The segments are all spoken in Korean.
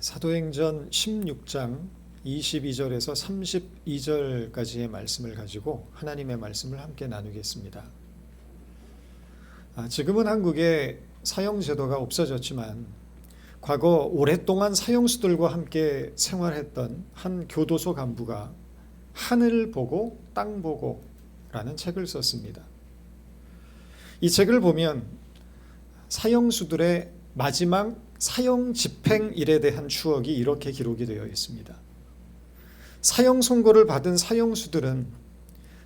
사도행전 16장 22절에서 32절까지의 말씀을 가지고 하나님의 말씀을 함께 나누겠습니다. 지금은 한국에 사형제도가 없어졌지만 과거 오랫동안 사형수들과 함께 생활했던 한 교도소 간부가 하늘 보고 땅 보고 라는 책을 썼습니다. 이 책을 보면 사형수들의 마지막 사형 집행일에 대한 추억이 이렇게 기록이 되어 있습니다. 사형 선고를 받은 사형수들은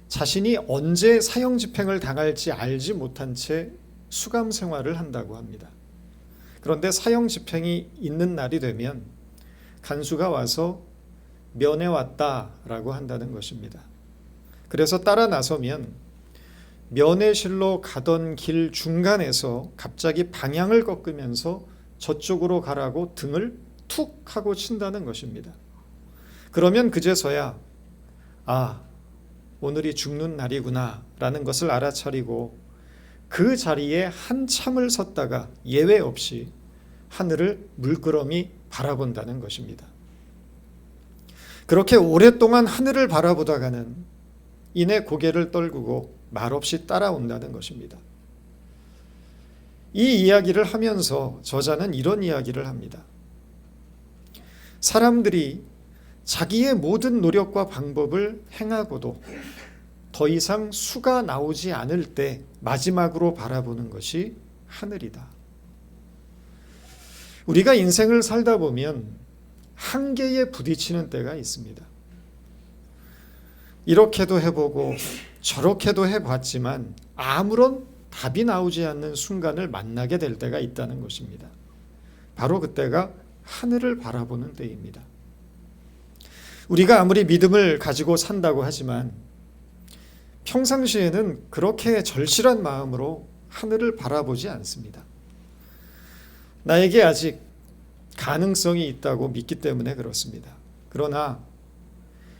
자신이 언제 사형 집행을 당할지 알지 못한 채 수감 생활을 한다고 합니다. 그런데 사형 집행이 있는 날이 되면 간수가 와서 면회왔다라고 한다는 것입니다. 그래서 따라 나서면 면회실로 가던 길 중간에서 갑자기 방향을 꺾으면서 저쪽으로 가라고 등을 툭 하고 친다는 것입니다. 그러면 그제서야 오늘이 죽는 날이구나 라는 것을 알아차리고 그 자리에 한참을 섰다가 예외 없이 하늘을 물끄러미 바라본다는 것입니다. 그렇게 오랫동안 하늘을 바라보다가는 이내 고개를 떨구고 말없이 따라온다는 것입니다. 이 이야기를 하면서 저자는 이런 이야기를 합니다. 사람들이 자기의 모든 노력과 방법을 행하고도 더 이상 수가 나오지 않을 때 마지막으로 바라보는 것이 하늘이다. 우리가 인생을 살다 보면 한계에 부딪히는 때가 있습니다. 이렇게도 해보고 저렇게도 해봤지만 아무런 답이 나오지 않는 순간을 만나게 될 때가 있다는 것입니다. 바로 그때가 하늘을 바라보는 때입니다. 우리가 아무리 믿음을 가지고 산다고 하지만 평상시에는 그렇게 절실한 마음으로 하늘을 바라보지 않습니다. 나에게 아직 가능성이 있다고 믿기 때문에 그렇습니다. 그러나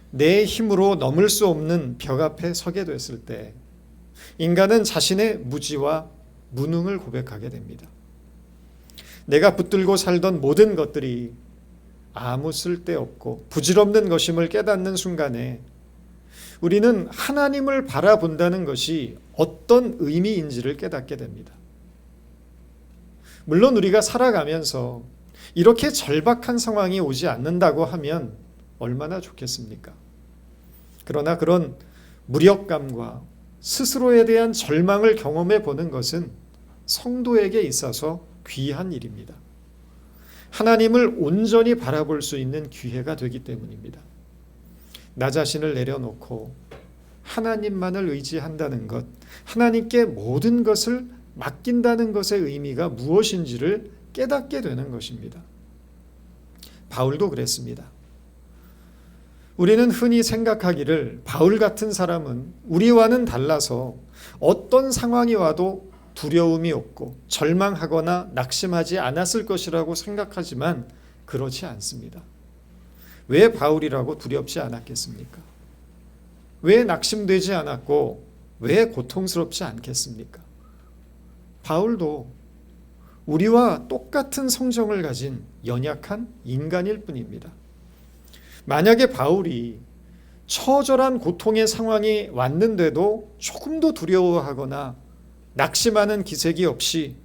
내 힘으로 넘을 수 없는 벽 앞에 서게 됐을 때 인간은 자신의 무지와 무능을 고백하게 됩니다. 내가 붙들고 살던 모든 것들이 아무 쓸데없고 부질없는 것임을 깨닫는 순간에 우리는 하나님을 바라본다는 것이 어떤 의미인지를 깨닫게 됩니다. 물론 우리가 살아가면서 이렇게 절박한 상황이 오지 않는다고 하면 얼마나 좋겠습니까? 그러나 그런 무력감과 스스로에 대한 절망을 경험해 보는 것은 성도에게 있어서 귀한 일입니다. 하나님을 온전히 바라볼 수 있는 기회가 되기 때문입니다. 나 자신을 내려놓고 하나님만을 의지한다는 것, 하나님께 모든 것을 맡긴다는 것의 의미가 무엇인지를 깨닫게 되는 것입니다. 바울도 그랬습니다. 우리는 흔히 생각하기를 바울 같은 사람은 우리와는 달라서 어떤 상황이 와도 두려움이 없고 절망하거나 낙심하지 않았을 것이라고 생각하지만 그렇지 않습니다. 왜 바울이라고 두렵지 않았겠습니까? 왜 낙심되지 않았고 왜 고통스럽지 않겠습니까? 바울도 우리와 똑같은 성정을 가진 연약한 인간일 뿐입니다. 만약에 바울이 처절한 고통의 상황이 왔는데도 조금도 두려워하거나 낙심하는 기색이 없이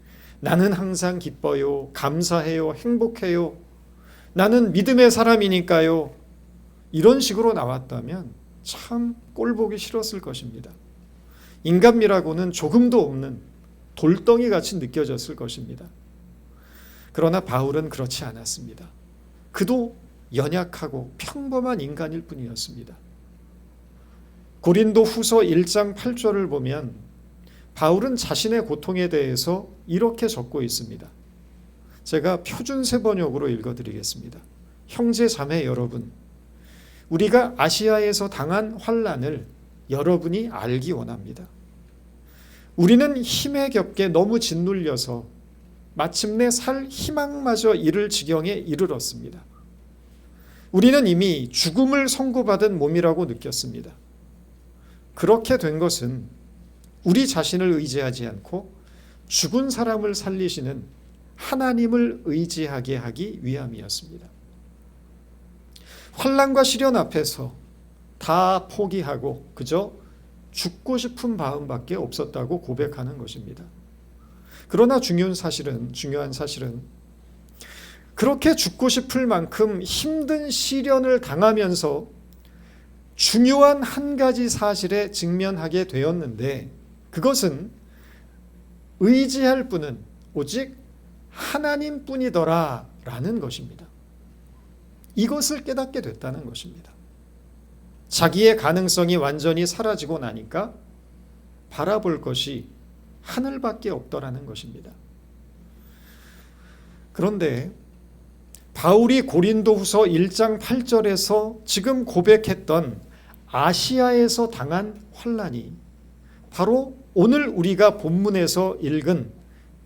나는 항상 기뻐요, 감사해요, 행복해요, 나는 믿음의 사람이니까요, 이런 식으로 나왔다면 참 꼴보기 싫었을 것입니다. 인간미라고는 조금도 없는 돌덩이 같이 느껴졌을 것입니다. 그러나 바울은 그렇지 않았습니다. 그도 연약하고 평범한 인간일 뿐이었습니다. 고린도 후서 1장 8절을 보면 바울은 자신의 고통에 대해서 이렇게 적고 있습니다. 제가 표준세 번역으로 읽어드리겠습니다. 형제 자매 여러분, 우리가 아시아에서 당한 환난을 여러분이 알기 원합니다. 우리는 힘에 겹게 너무 짓눌려서 마침내 살 희망마저 잃을 지경에 이르렀습니다. 우리는 이미 죽음을 선고받은 몸이라고 느꼈습니다. 그렇게 된 것은 우리 자신을 의지하지 않고 죽은 사람을 살리시는 하나님을 의지하게 하기 위함이었습니다. 환난과 시련 앞에서 다 포기하고 그저 죽고 싶은 마음밖에 없었다고 고백하는 것입니다. 그러나 중요한 사실은 그렇게 죽고 싶을 만큼 힘든 시련을 당하면서 중요한 한 가지 사실에 직면하게 되었는데, 그것은 의지할 분은 오직 하나님뿐이더라 라는 것입니다. 이것을 깨닫게 됐다는 것입니다. 자기의 가능성이 완전히 사라지고 나니까 바라볼 것이 하늘밖에 없더라는 것입니다. 그런데 바울이 고린도후서 1장 8절에서 지금 고백했던 아시아에서 당한 환난이 바로 오늘 우리가 본문에서 읽은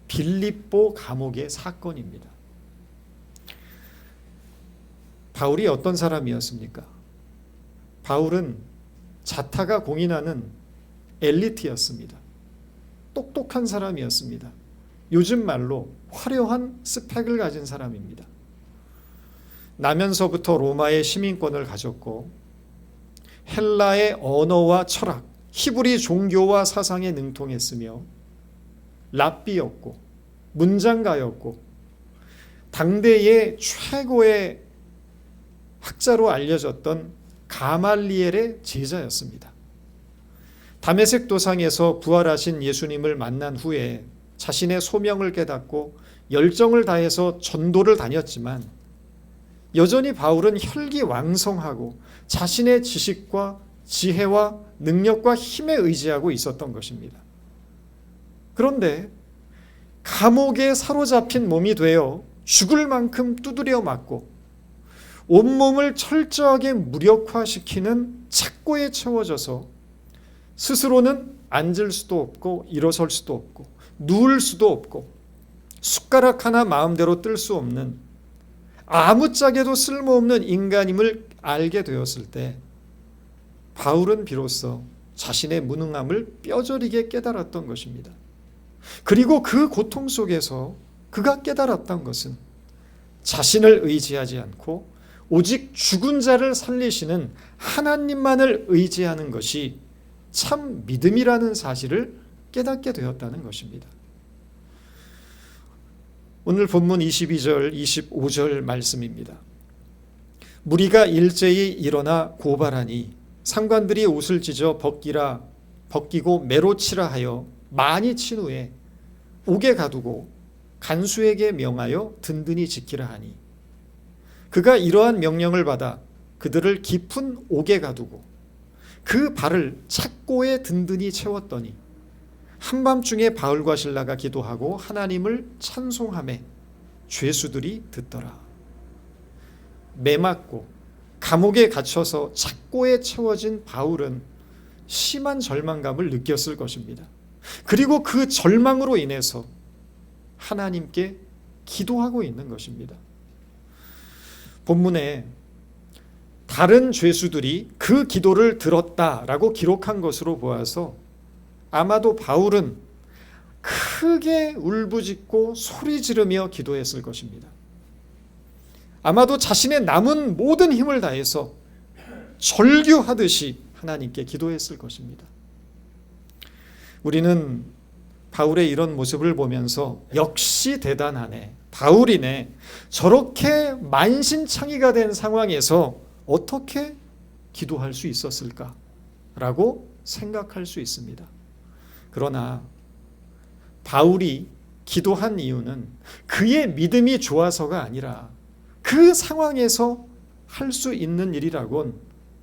빌립보 감옥의 사건입니다. 바울이 어떤 사람이었습니까? 바울은 자타가 공인하는 엘리트였습니다. 똑똑한 사람이었습니다. 요즘 말로 화려한 스펙을 가진 사람입니다. 나면서부터 로마의 시민권을 가졌고 헬라의 언어와 철학, 히브리 종교와 사상에 능통했으며 랍비였고 문장가였고 당대의 최고의 학자로 알려졌던 가말리엘의 제자였습니다. 다메섹 도상에서 부활하신 예수님을 만난 후에 자신의 소명을 깨닫고 열정을 다해서 전도를 다녔지만 여전히 바울은 혈기왕성하고 자신의 지식과 지혜와 능력과 힘에 의지하고 있었던 것입니다. 그런데 감옥에 사로잡힌 몸이 되어 죽을 만큼 두드려 맞고 온몸을 철저하게 무력화시키는 착고에 채워져서 스스로는 앉을 수도 없고 일어설 수도 없고 누울 수도 없고 숟가락 하나 마음대로 뜰 수 없는 아무짝에도 쓸모없는 인간임을 알게 되었을 때 바울은 비로소 자신의 무능함을 뼈저리게 깨달았던 것입니다. 그리고 그 고통 속에서 그가 깨달았던 것은 자신을 의지하지 않고 오직 죽은 자를 살리시는 하나님만을 의지하는 것이 참 믿음이라는 사실을 깨닫게 되었다는 것입니다. 오늘 본문 22절, 25절 말씀입니다. 무리가 일제히 일어나 고발하니 상관들이 옷을 찢어 벗기고 매로 치라 하여 많이 친 후에 옥에 가두고 간수에게 명하여 든든히 지키라 하니 그가 이러한 명령을 받아 그들을 깊은 옥에 가두고 그 발을 착고에 든든히 채웠더니 한밤중에 바울과 실라가 기도하고 하나님을 찬송하매 죄수들이 듣더라. 매맞고 감옥에 갇혀서 착고에 채워진 바울은 심한 절망감을 느꼈을 것입니다. 그리고 그 절망으로 인해서 하나님께 기도하고 있는 것입니다. 본문에 다른 죄수들이 그 기도를 들었다라고 기록한 것으로 보아서 아마도 바울은 크게 울부짖고 소리 지르며 기도했을 것입니다. 아마도 자신의 남은 모든 힘을 다해서 절규하듯이 하나님께 기도했을 것입니다. 우리는 바울의 이런 모습을 보면서 역시 대단하네, 바울이네, 저렇게 만신창이가 된 상황에서 어떻게 기도할 수 있었을까? 라고 생각할 수 있습니다. 그러나 바울이 기도한 이유는 그의 믿음이 좋아서가 아니라 그 상황에서 할 수 있는 일이라곤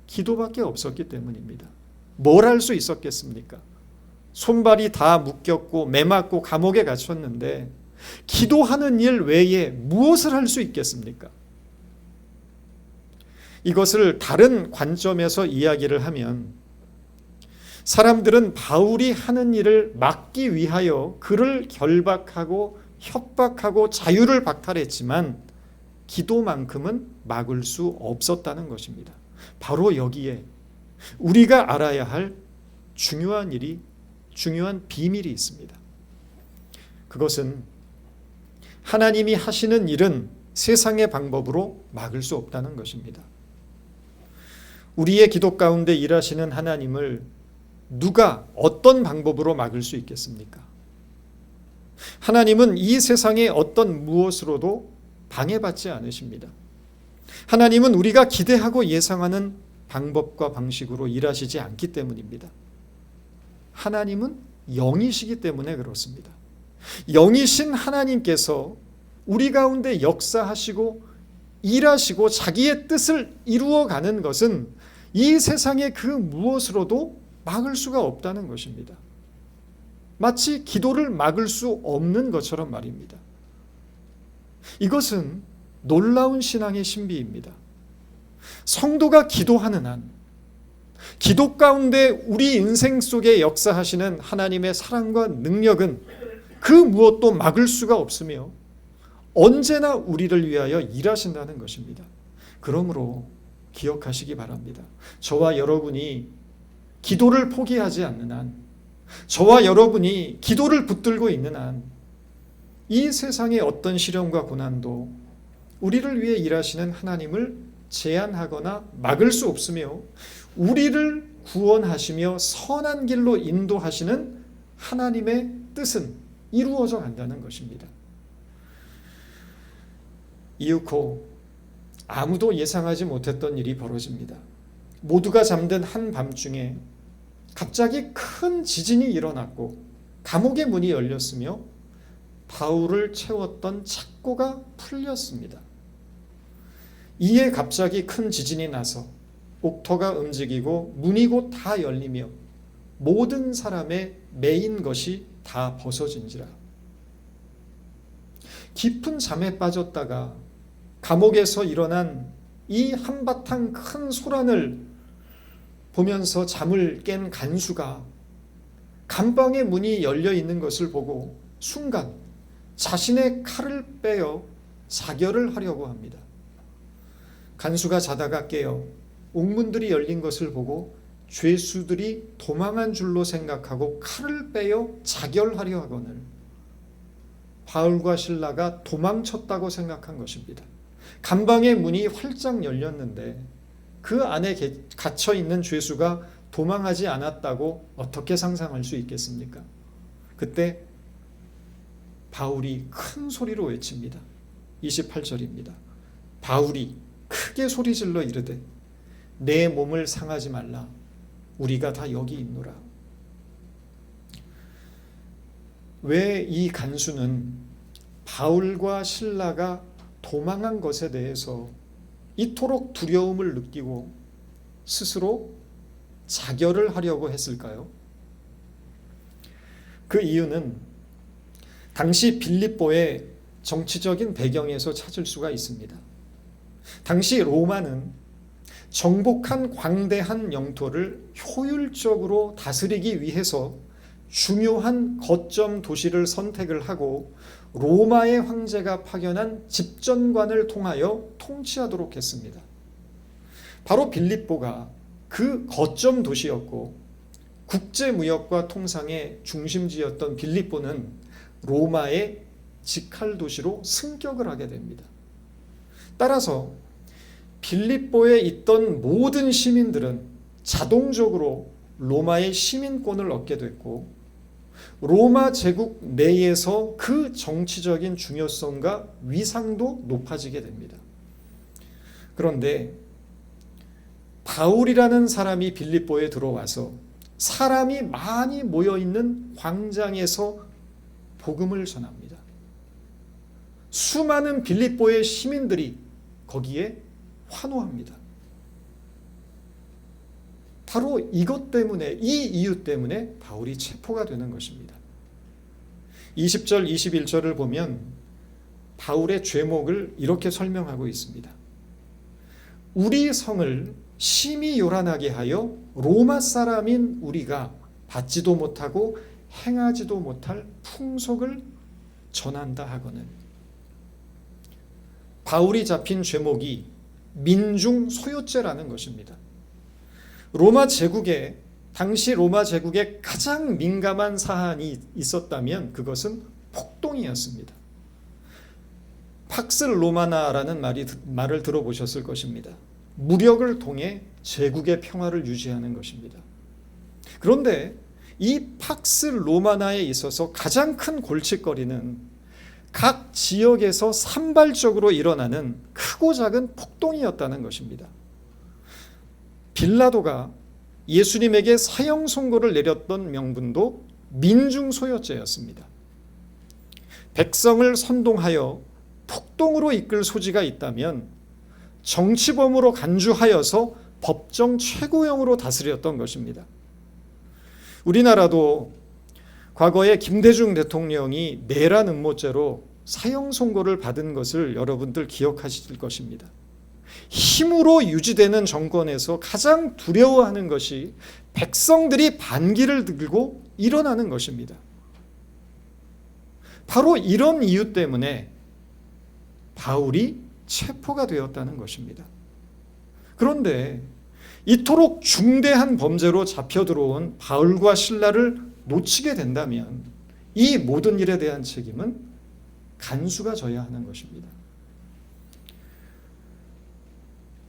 기도밖에 없었기 때문입니다. 뭘 할 수 있었겠습니까? 손발이 다 묶였고 매맞고 감옥에 갇혔는데 기도하는 일 외에 무엇을 할 수 있겠습니까? 이것을 다른 관점에서 이야기를 하면 사람들은 바울이 하는 일을 막기 위하여 그를 결박하고 협박하고 자유를 박탈했지만 기도만큼은 막을 수 없었다는 것입니다. 바로 여기에 우리가 알아야 할 중요한 비밀이 있습니다. 그것은 하나님이 하시는 일은 세상의 방법으로 막을 수 없다는 것입니다. 우리의 기도 가운데 일하시는 하나님을 누가 어떤 방법으로 막을 수 있겠습니까? 하나님은 이 세상의 어떤 무엇으로도 방해받지 않으십니다. 하나님은 우리가 기대하고 예상하는 방법과 방식으로 일하시지 않기 때문입니다. 하나님은 영이시기 때문에 그렇습니다. 영이신 하나님께서 우리 가운데 역사하시고 일하시고 자기의 뜻을 이루어가는 것은 이 세상의 그 무엇으로도 막을 수가 없다는 것입니다. 마치 기도를 막을 수 없는 것처럼 말입니다. 이것은 놀라운 신앙의 신비입니다. 성도가 기도하는 한, 기도 가운데 우리 인생 속에 역사하시는 하나님의 사랑과 능력은 그 무엇도 막을 수가 없으며 언제나 우리를 위하여 일하신다는 것입니다. 그러므로 기억하시기 바랍니다. 저와 여러분이 기도를 포기하지 않는 한, 저와 여러분이 기도를 붙들고 있는 한, 이 세상의 어떤 시련과 고난도 우리를 위해 일하시는 하나님을 제한하거나 막을 수 없으며 우리를 구원하시며 선한 길로 인도하시는 하나님의 뜻은 이루어져 간다는 것입니다. 이윽고 아무도 예상하지 못했던 일이 벌어집니다. 모두가 잠든 한밤중에 갑자기 큰 지진이 일어났고 감옥의 문이 열렸으며 바울을 채웠던 착고가 풀렸습니다. 이에 갑자기 큰 지진이 나서 옥토가 움직이고 문이 곧 다 열리며 모든 사람의 매인 것이 다 벗어진지라. 깊은 잠에 빠졌다가 감옥에서 일어난 이 한바탕 큰 소란을 보면서 잠을 깬 간수가 감방의 문이 열려 있는 것을 보고 순간 자신의 칼을 빼어 자결을 하려고 합니다. 간수가 자다가 깨어 옥문들이 열린 것을 보고 죄수들이 도망한 줄로 생각하고 칼을 빼어 자결하려 하거늘 바울과 실라가 도망쳤다고 생각한 것입니다. 감방의 문이 활짝 열렸는데 그 안에 갇혀 있는 죄수가 도망하지 않았다고 어떻게 상상할 수 있겠습니까? 그때 바울이 큰 소리로 외칩니다. 28절입니다. 바울이 크게 소리질러 이르되 내 몸을 상하지 말라. 우리가 다 여기 있노라. 왜 이 간수는 바울과 실라가 도망한 것에 대해서 이토록 두려움을 느끼고 스스로 자결을 하려고 했을까요? 그 이유는 당시 빌립보의 정치적인 배경에서 찾을 수가 있습니다. 당시 로마는 정복한 광대한 영토를 효율적으로 다스리기 위해서 중요한 거점 도시를 선택을 하고 로마의 황제가 파견한 집전관을 통하여 통치하도록 했습니다. 바로 빌립보가 그 거점 도시였고 국제무역과 통상의 중심지였던 빌립보는 로마의 직할 도시로 승격을 하게 됩니다. 따라서 빌립보에 있던 모든 시민들은 자동적으로 로마의 시민권을 얻게 됐고 로마 제국 내에서 그 정치적인 중요성과 위상도 높아지게 됩니다. 그런데 바울이라는 사람이 빌립보에 들어와서 사람이 많이 모여있는 광장에서 복음을 전합니다. 수많은 빌립보의 시민들이 거기에 환호합니다. 바로 이것 때문에, 이 이유 때문에 바울이 체포가 되는 것입니다. 20절, 21절을 보면 바울의 죄목을 이렇게 설명하고 있습니다. 우리 성을 심히 요란하게 하여 로마 사람인 우리가 받지도 못하고 행하지도 못할 풍속을 전한다 하거늘. 바울이 잡힌 죄목이 민중 소유죄라는 것입니다. 당시 로마 제국에 가장 민감한 사안이 있었다면 그것은 폭동이었습니다. 팍스 로마나라는 말을 들어보셨을 것입니다. 무력을 통해 제국의 평화를 유지하는 것입니다. 그런데 이 팍스 로마나에 있어서 가장 큰 골칫거리는 각 지역에서 산발적으로 일어나는 크고 작은 폭동이었다는 것입니다. 빌라도가 예수님에게 사형 선고를 내렸던 명분도 민중소요죄였습니다. 백성을 선동하여 폭동으로 이끌 소지가 있다면 정치범으로 간주하여서 법정 최고형으로 다스렸던 것입니다. 우리나라도 과거에 김대중 대통령이 내란 음모죄로 사형 선고를 받은 것을 여러분들 기억하실 것입니다. 힘으로 유지되는 정권에서 가장 두려워하는 것이 백성들이 반기를 들고 일어나는 것입니다. 바로 이런 이유 때문에 바울이 체포가 되었다는 것입니다. 그런데 이토록 중대한 범죄로 잡혀 들어온 바울과 실라를 놓치게 된다면 이 모든 일에 대한 책임은 간수가 져야 하는 것입니다.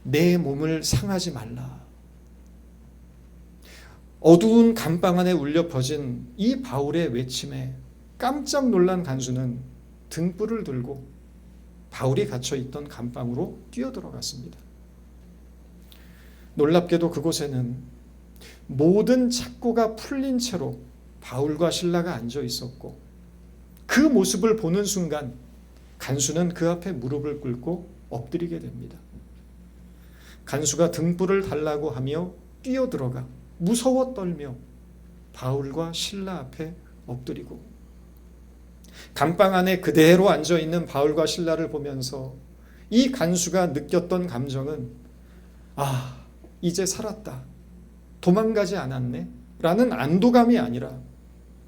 내 몸을 상하지 말라. 어두운 감방 안에 울려 퍼진 이 바울의 외침에 깜짝 놀란 간수는 등불을 들고 바울이 갇혀 있던 감방으로 뛰어들어갔습니다. 놀랍게도 그곳에는 모든 착고가 풀린 채로 바울과 실라가 앉아 있었고 그 모습을 보는 순간 간수는 그 앞에 무릎을 꿇고 엎드리게 됩니다. 간수가 등불을 달라고 하며 뛰어들어가 무서워 떨며 바울과 실라 앞에 엎드리고 감방 안에 그대로 앉아있는 바울과 실라를 보면서 이 간수가 느꼈던 감정은 이제 살았다. 도망가지 않았네. 라는 안도감이 아니라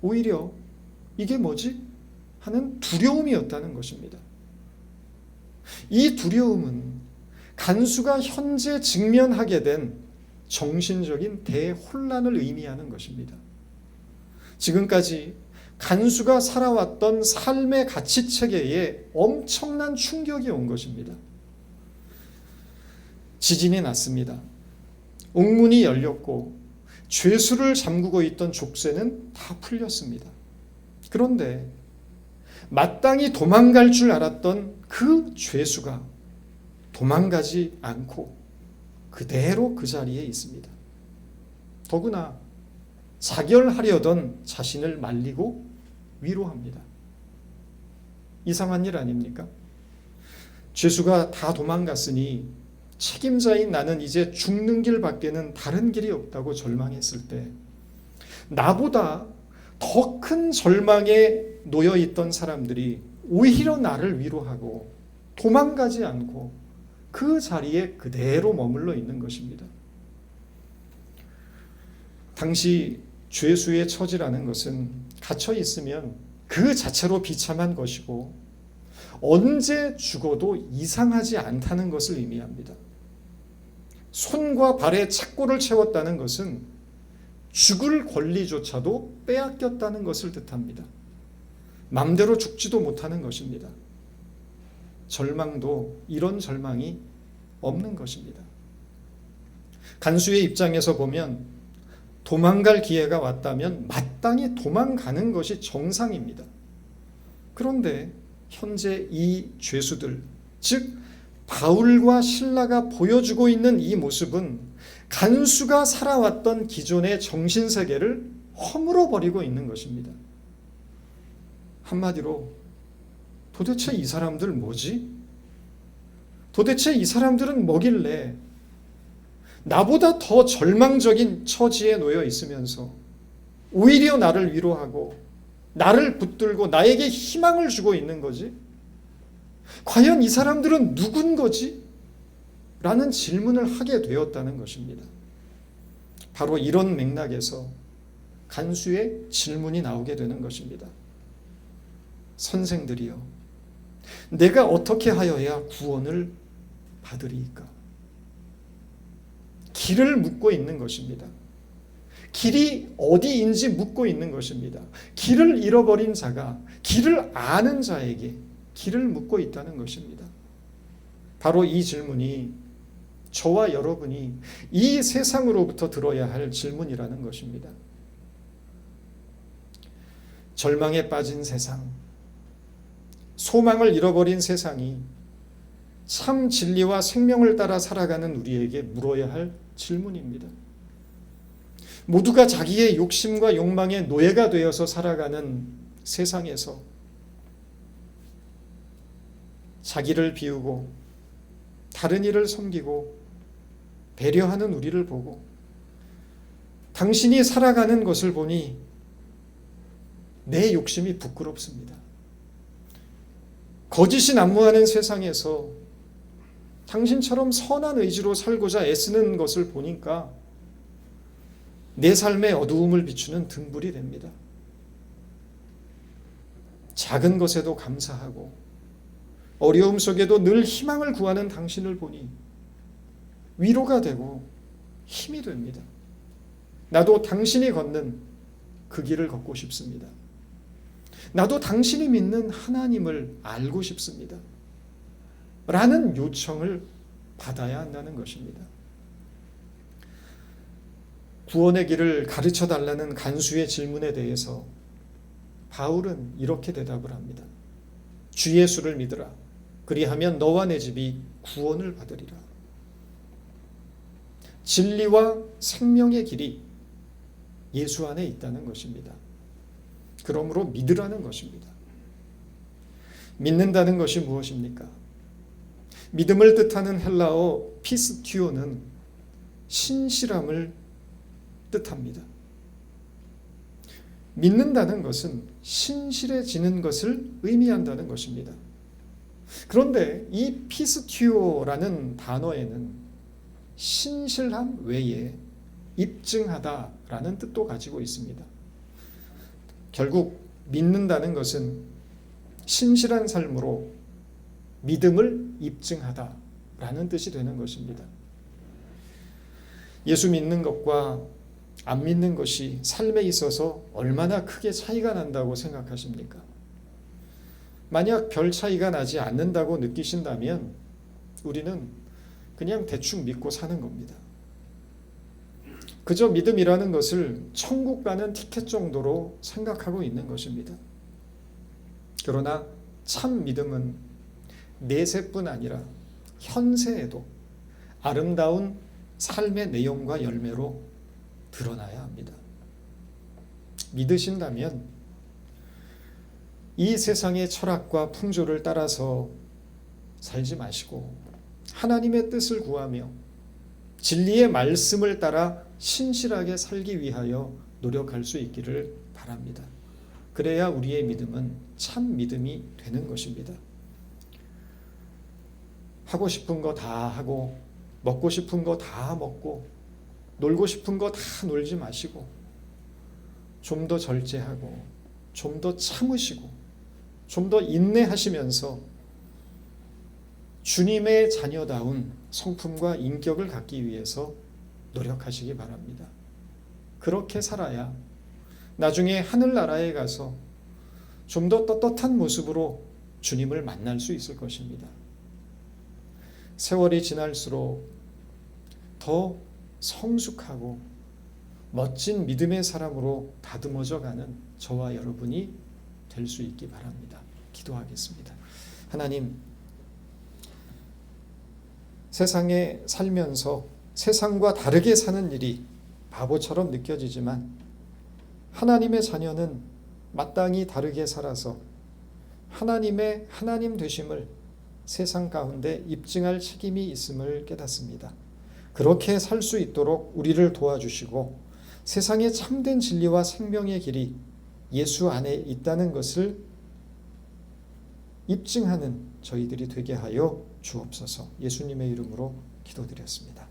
오히려 이게 뭐지? 하는 두려움이었다는 것입니다. 이 두려움은 간수가 현재 직면하게 된 정신적인 대혼란을 의미하는 것입니다. 지금까지 간수가 살아왔던 삶의 가치체계에 엄청난 충격이 온 것입니다. 지진이 났습니다. 옥문이 열렸고 죄수를 잠그고 있던 족쇄는 다 풀렸습니다. 그런데 마땅히 도망갈 줄 알았던 그 죄수가 도망가지 않고 그대로 그 자리에 있습니다. 더구나 자결하려던 자신을 말리고 위로합니다. 이상한 일 아닙니까? 죄수가 다 도망갔으니 책임자인 나는 이제 죽는 길밖에는 다른 길이 없다고 절망했을 때 나보다 더 큰 절망에 놓여 있던 사람들이 오히려 나를 위로하고 도망가지 않고 그 자리에 그대로 머물러 있는 것입니다. 당시 죄수의 처지라는 것은 갇혀 있으면 그 자체로 비참한 것이고 언제 죽어도 이상하지 않다는 것을 의미합니다. 손과 발에 착고를 채웠다는 것은 죽을 권리조차도 빼앗겼다는 것을 뜻합니다. 맘대로 죽지도 못하는 것입니다. 절망도 이런 절망이 없는 것입니다. 간수의 입장에서 보면 도망갈 기회가 왔다면 마땅히 도망가는 것이 정상입니다. 그런데 현재 이 죄수들, 즉 바울과 실라가 보여주고 있는 이 모습은 간수가 살아왔던 기존의 정신세계를 허물어버리고 있는 것입니다. 한마디로 도대체 이 사람들 뭐지? 도대체 이 사람들은 뭐길래 나보다 더 절망적인 처지에 놓여 있으면서 오히려 나를 위로하고 나를 붙들고 나에게 희망을 주고 있는 거지? 과연 이 사람들은 누군 거지? 라는 질문을 하게 되었다는 것입니다. 바로 이런 맥락에서 간수의 질문이 나오게 되는 것입니다. 선생들이여, 내가 어떻게 하여야 구원을 받으리이까? 길을 묻고 있는 것입니다. 길이 어디인지 묻고 있는 것입니다. 길을 잃어버린 자가 길을 아는 자에게 길을 묻고 있다는 것입니다. 바로 이 질문이 저와 여러분이 이 세상으로부터 들어야 할 질문이라는 것입니다. 절망에 빠진 세상, 소망을 잃어버린 세상이 참 진리와 생명을 따라 살아가는 우리에게 물어야 할 질문입니다. 모두가 자기의 욕심과 욕망의 노예가 되어서 살아가는 세상에서 자기를 비우고 다른 이를 섬기고 배려하는 우리를 보고 당신이 살아가는 것을 보니 내 욕심이 부끄럽습니다. 거짓이 난무하는 세상에서 당신처럼 선한 의지로 살고자 애쓰는 것을 보니까 내 삶의 어두움을 비추는 등불이 됩니다. 작은 것에도 감사하고 어려움 속에도 늘 희망을 구하는 당신을 보니 위로가 되고 힘이 됩니다. 나도 당신이 걷는 그 길을 걷고 싶습니다. 나도 당신이 믿는 하나님을 알고 싶습니다. 라는 요청을 받아야 한다는 것입니다. 구원의 길을 가르쳐 달라는 간수의 질문에 대해서 바울은 이렇게 대답을 합니다. 주 예수를 믿으라. 그리하면 너와 내 집이 구원을 받으리라. 진리와 생명의 길이 예수 안에 있다는 것입니다. 그러므로 믿으라는 것입니다. 믿는다는 것이 무엇입니까? 믿음을 뜻하는 헬라어 피스티오는 신실함을 뜻합니다. 믿는다는 것은 신실해지는 것을 의미한다는 것입니다. 그런데 이 피스티오라는 단어에는 신실함 외에 입증하다라는 뜻도 가지고 있습니다. 결국 믿는다는 것은 신실한 삶으로 믿음을 입증하다라는 뜻이 되는 것입니다. 예수 믿는 것과 안 믿는 것이 삶에 있어서 얼마나 크게 차이가 난다고 생각하십니까? 만약 별 차이가 나지 않는다고 느끼신다면 우리는 그냥 대충 믿고 사는 겁니다. 그저 믿음이라는 것을 천국 가는 티켓 정도로 생각하고 있는 것입니다. 그러나 참 믿음은 내세뿐 아니라 현세에도 아름다운 삶의 내용과 열매로 드러나야 합니다. 믿으신다면 이 세상의 철학과 풍조를 따라서 살지 마시고 하나님의 뜻을 구하며 진리의 말씀을 따라 신실하게 살기 위하여 노력할 수 있기를 바랍니다. 그래야 우리의 믿음은 참 믿음이 되는 것입니다. 하고 싶은 거 다 하고 먹고 싶은 거 다 먹고 놀고 싶은 거 다 놀지 마시고 좀 더 절제하고 좀 더 참으시고 좀 더 인내하시면서 주님의 자녀다운 성품과 인격을 갖기 위해서 노력하시기 바랍니다. 그렇게 살아야 나중에 하늘나라에 가서 좀 더 떳떳한 모습으로 주님을 만날 수 있을 것입니다. 세월이 지날수록 더 성숙하고 멋진 믿음의 사람으로 다듬어져 가는 저와 여러분이 될 수 있기 바랍니다. 기도하겠습니다. 하나님, 세상에 살면서 세상과 다르게 사는 일이 바보처럼 느껴지지만 하나님의 자녀는 마땅히 다르게 살아서 하나님의 하나님 되심을 세상 가운데 입증할 책임이 있음을 깨닫습니다. 그렇게 살 수 있도록 우리를 도와주시고 세상의 참된 진리와 생명의 길이 예수 안에 있다는 것을 입증하는 저희들이 되게 하여 주옵소서. 예수님의 이름으로 기도드렸습니다.